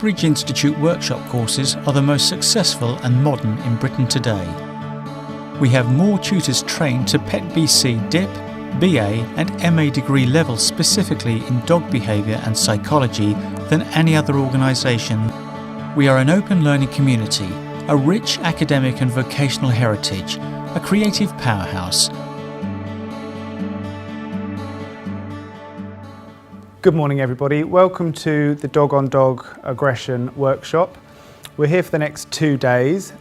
Cambridge Institute workshop courses are the most successful and modern in Britain today. We have more tutors trained to PET BC DIP, BA and MA degree levels specifically in dog behaviour and psychology than any other organisation. We are an open learning community, a rich academic and vocational heritage, a creative powerhouse. Good morning everybody, welcome to the Dog on Dog Aggression workshop. We're here for the next 2 days.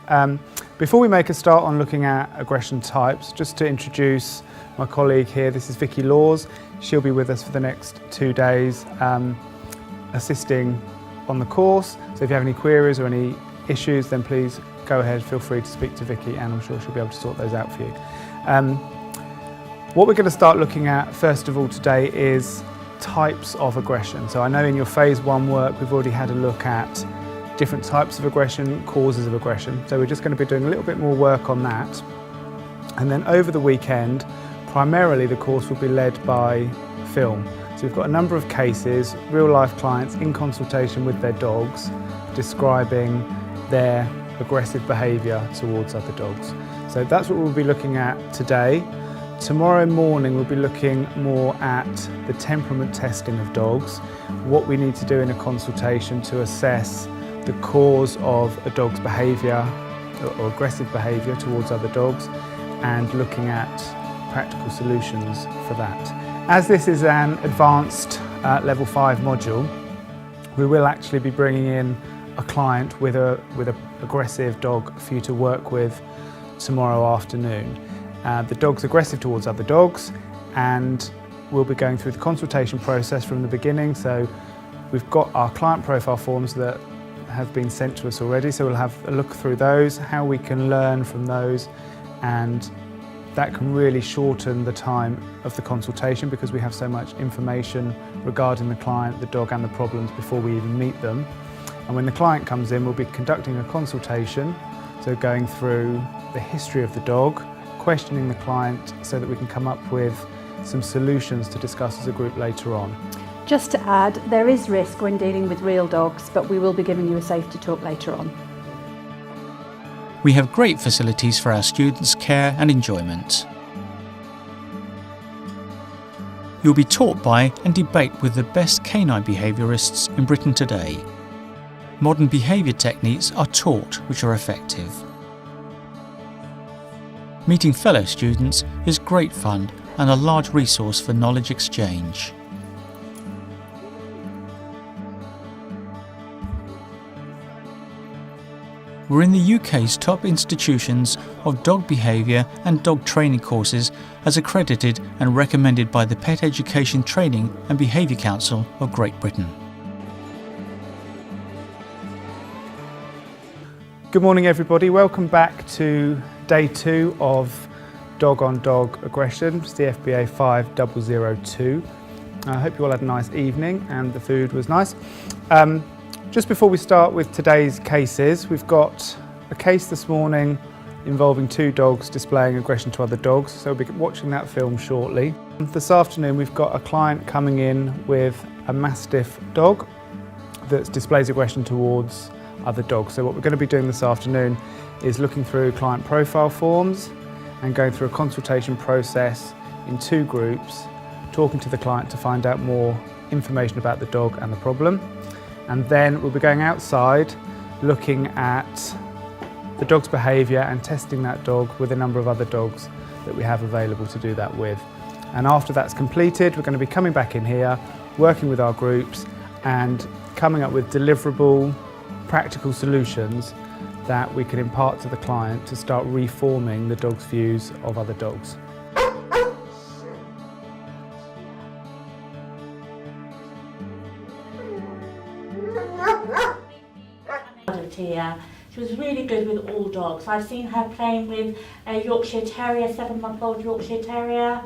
Before we make a start on looking at aggression types, just to introduce my colleague here, this is Vicky Laws. She'll be with us for the next 2 days, assisting on the course. So if you have any queries or any issues, then please go ahead, feel free to speak to Vicky and I'm sure she'll be able to sort those out for you. What we're going to start looking at first of all today is types of aggression. So I know in your phase 1 work we've already had a look at different types of aggression, causes of aggression. So we're just going to be doing a little bit more work on that. And then over the weekend, primarily the course will be led by film. So we've got a number of cases, real life clients in consultation with their dogs, describing their aggressive behaviour towards other dogs. So that's what we'll be looking at today. Tomorrow morning we'll be looking more at the temperament testing of dogs, what we need to do in a consultation to assess the cause of a dog's behaviour or aggressive behaviour towards other dogs and looking at practical solutions for that. As this is an advanced level 5 module, we will actually be bringing in a client with an aggressive dog for you to work with tomorrow afternoon. The dog's aggressive towards other dogs and we'll be going through the consultation process from the beginning. So we've got our client profile forms that have been sent to us already, so we'll have a look through those, how we can learn from those, and that can really shorten the time of the consultation because we have so much information regarding the client, the dog and the problems before we even meet them. And when the client comes in, we'll be conducting a consultation, so going through the history of the dog, questioning the client so that we can come up with some solutions to discuss as a group later on. Just to add, there is risk when dealing with real dogs, but we will be giving you a safety talk later on. We have great facilities for our students' care and enjoyment. You'll be taught by and debate with the best canine behaviourists in Britain today. Modern behaviour techniques are taught which are effective. Meeting fellow students is great fun and a large resource for knowledge exchange. We're in the UK's top institutions of dog behaviour and dog training courses as accredited and recommended by the Pet Education Training and Behaviour Council of Great Britain. Good morning everybody, welcome back to day 2 of Dog on Dog Aggression, CFBA 5002. I hope you all had a nice evening and the food was nice. Just before we start with today's cases, we've got a case this morning involving 2 dogs displaying aggression to other dogs, so we'll be watching that film shortly. This afternoon we've got a client coming in with a Mastiff dog that displays aggression towards other dogs. So what we're going to be doing this afternoon is looking through client profile forms and going through a consultation process in 2 groups, talking to the client to find out more information about the dog and the problem. And then we'll be going outside looking at the dog's behaviour and testing that dog with a number of other dogs that we have available to do that with. And after that's completed, we're going to be coming back in here, working with our groups and coming up with deliverable, practical solutions that we can impart to the client to start reforming the dog's views of other dogs. Here. She was really good with all dogs. I've seen her playing with a Yorkshire Terrier, 7-month-old Yorkshire Terrier,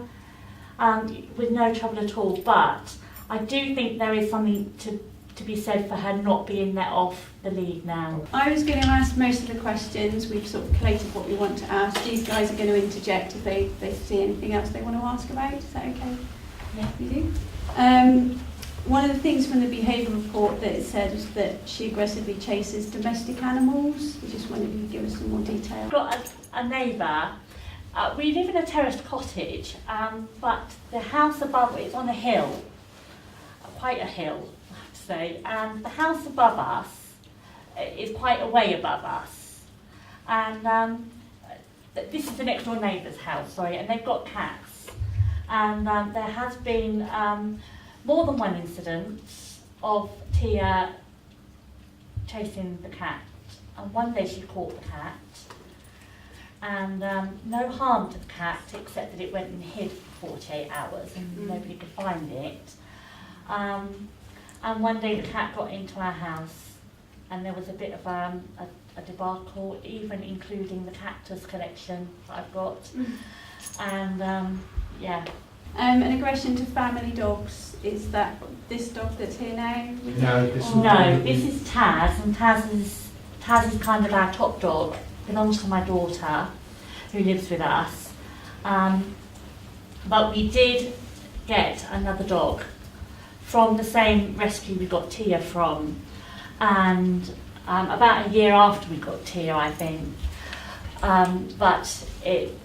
with no trouble at all. But I do think there is something to be said for her not being let off the lead now. I was going to ask most of the questions. We've sort of collated what we want to ask. These guys are going to interject if they see anything else they want to ask about. Is that okay? Yeah. You do? One of the things from the behaviour report that it said is that she aggressively chases domestic animals. We just wondered if you could give us some more detail. I've got a neighbour. We live in a terraced cottage, but the house above it is on a hill, quite a hill, I have to say, and the house above us is quite a way above us. And this is the next door neighbour's house, sorry, and they've got cats. And there has been more than one incident of Tia chasing the cat. And one day she caught the cat, and no harm to the cat except that it went and hid for 48 hours and nobody could find it. And one day the cat got into our house and there was a bit of a debacle, even including the cactus collection that I've got. And yeah. An aggression to family dogs, is that this dog that's here now? No, this is Taz, and Taz is kind of our top dog. Belongs to my daughter, who lives with us. But we did get another dog from the same rescue we got Tia from, and about a year after we got Tia, I think. But it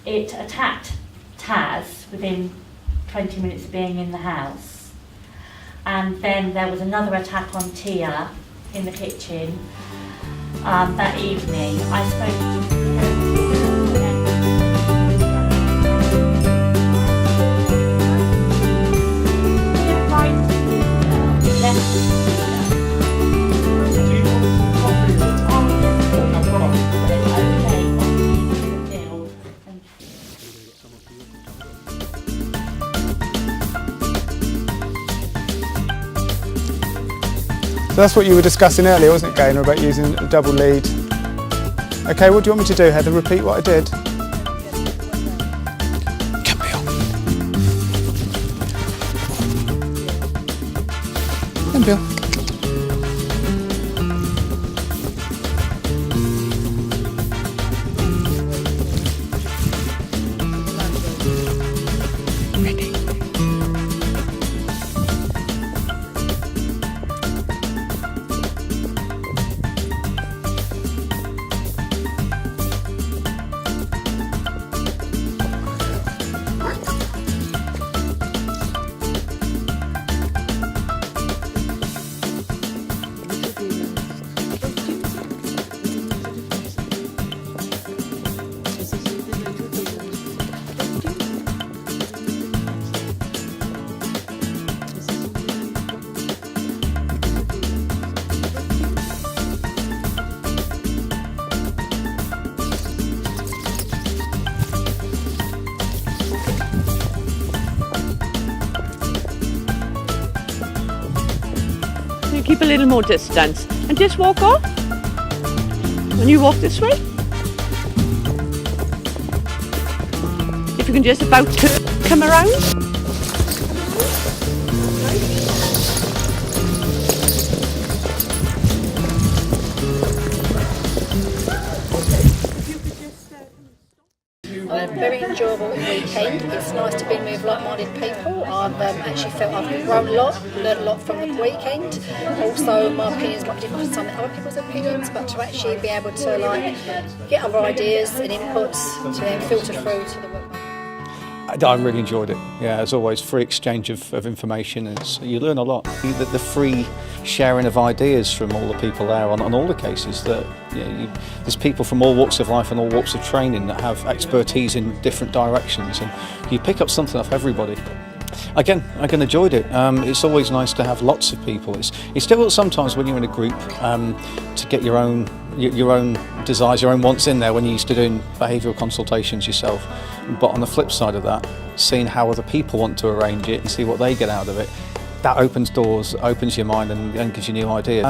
attacked Taz within 20 minutes of being in the house. And then there was another attack on Tia in the kitchen that evening. I spoke to So that's what you were discussing earlier, wasn't it, Gaynor, about using a double lead? Okay, what do you want me to do, Heather? Repeat what I did? Come Bill. Come Bill. Keep a little more distance and just walk off. When you walk this way, if you can just about come around. Very enjoyable weekend. It's nice to be with like-minded people. I've actually felt I've grown a lot, learned a lot from the weekend. Also, my opinions might be different from some other people's opinions, but to actually be able to like get other ideas and inputs to then filter through to the work. I really enjoyed it. Yeah, as always, free exchange of information. You learn a lot. The free sharing of ideas from all the people there on all the cases. That there's people from all walks of life and all walks of training that have expertise in different directions, and you pick up something off everybody. Again, I enjoyed it. It's always nice to have lots of people. It's difficult sometimes when you're in a group to get your own desires, your own wants in there when you're used to doing behavioural consultations yourself. But on the flip side of that, seeing how other people want to arrange it and see what they get out of it, that opens doors, opens your mind and gives you new ideas.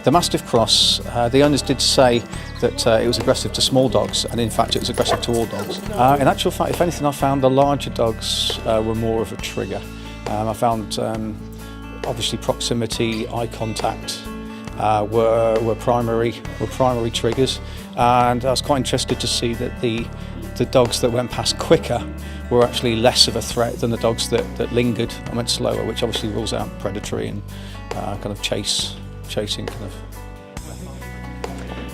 The Mastiff Cross, the owners did say that it was aggressive to small dogs, and in fact it was aggressive to all dogs. In actual fact, if anything, I found the larger dogs were more of a trigger. I found obviously proximity, eye contact were primary triggers, and I was quite interested to see that the the dogs that went past quicker were actually less of a threat than the dogs that lingered and went slower, which obviously rules out predatory and kind of chasing kind of.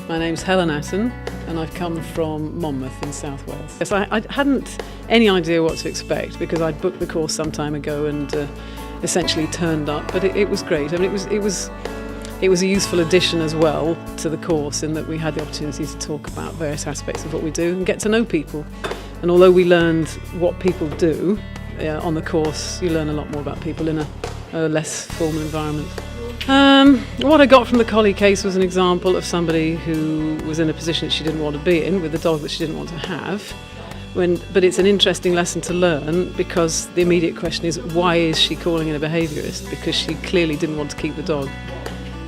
My name's Helen Atten and I've come from Monmouth in South Wales. Yes, I hadn't any idea what to expect because I'd booked the course some time ago and essentially turned up, but it was great. I mean, it was a useful addition as well to the course in that we had the opportunity to talk about various aspects of what we do and get to know people. And although we learned what people do on the course, you learn a lot more about people in a less formal environment. What I got from the collie case was an example of somebody who was in a position that she didn't want to be in with a dog that she didn't want to have. But it's an interesting lesson to learn because the immediate question is, why is she calling in a behaviourist? Because she clearly didn't want to keep the dog.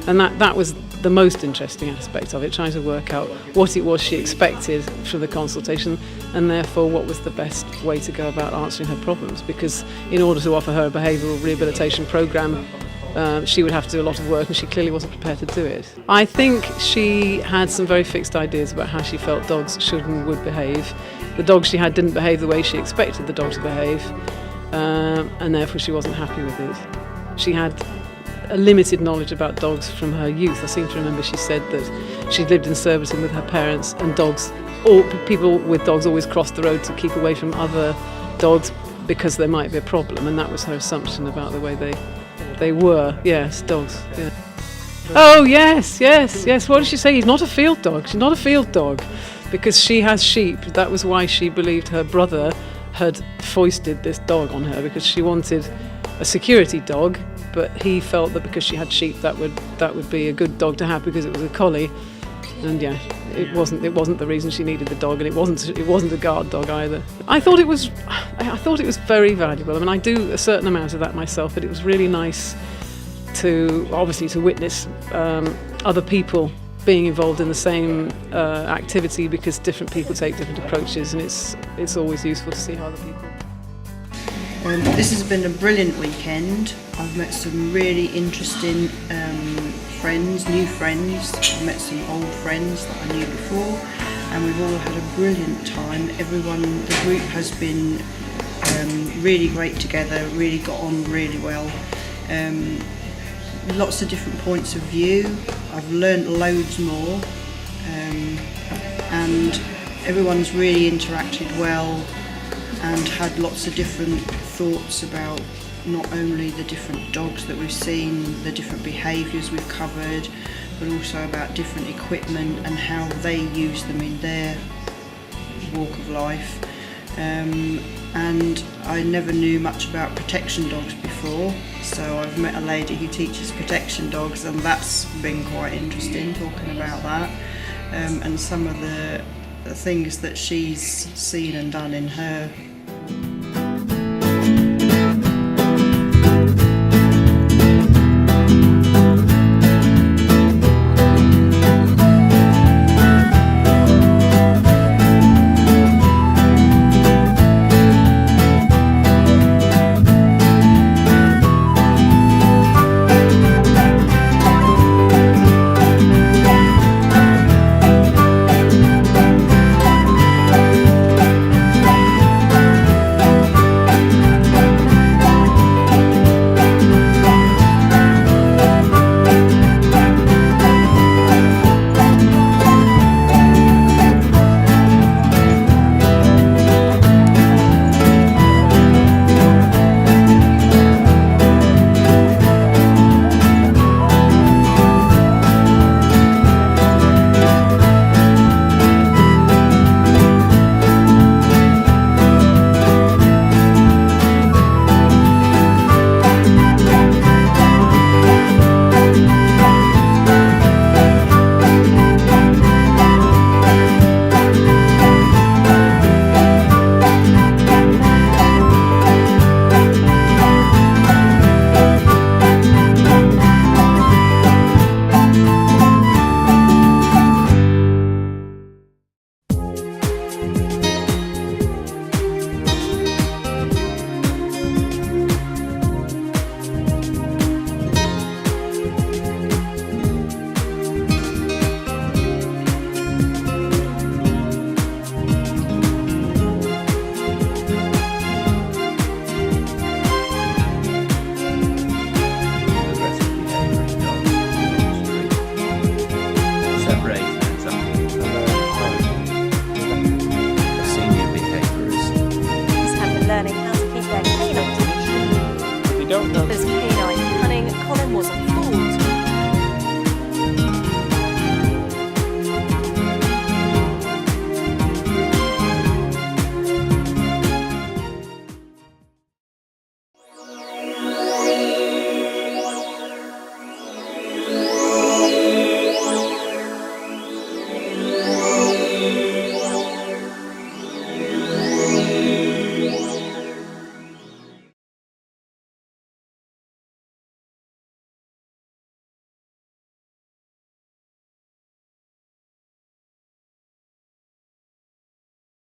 And that was the most interesting aspect of it, trying to work out what it was she expected from the consultation and therefore what was the best way to go about answering her problems. Because in order to offer her a behavioural rehabilitation programme, she would have to do a lot of work and she clearly wasn't prepared to do it. I think she had some very fixed ideas about how she felt dogs should and would behave. The dog she had didn't behave the way she expected the dog to behave, and therefore she wasn't happy with it. She had a limited knowledge about dogs from her youth. I seem to remember she said that she'd lived in Surbiton with her parents and people with dogs always crossed the road to keep away from other dogs because there might be a problem, and that was her assumption about the way they were. Yes, dogs. Yeah. Oh yes. What did she say? He's not a field dog. She's not a field dog because she has sheep. That was why she believed her brother had foisted this dog on her, because she wanted a security dog, but he felt that because she had sheep that would be a good dog to have because it was a collie. And yeah, it wasn't the reason she needed the dog, and it wasn't a guard dog either. I thought it was very valuable. I mean, I do a certain amount of that myself, but it was really nice to witness other people being involved in the same activity, because different people take different approaches, and it's always useful to see how other people. This has been a brilliant weekend. I've met some really interesting friends, new friends. I've met some old friends that I knew before, and we've all had a brilliant time. The group has been really great together, really got on really well. Lots of different points of view. I've learnt loads more, and everyone's really interacted well and had lots of different thoughts about not only the different dogs that we've seen, the different behaviours we've covered, but also about different equipment and how they use them in their walk of life. And I never knew much about protection dogs before, so I've met a lady who teaches protection dogs, and that's been quite interesting, talking about that, and some of the things that she's seen and done in her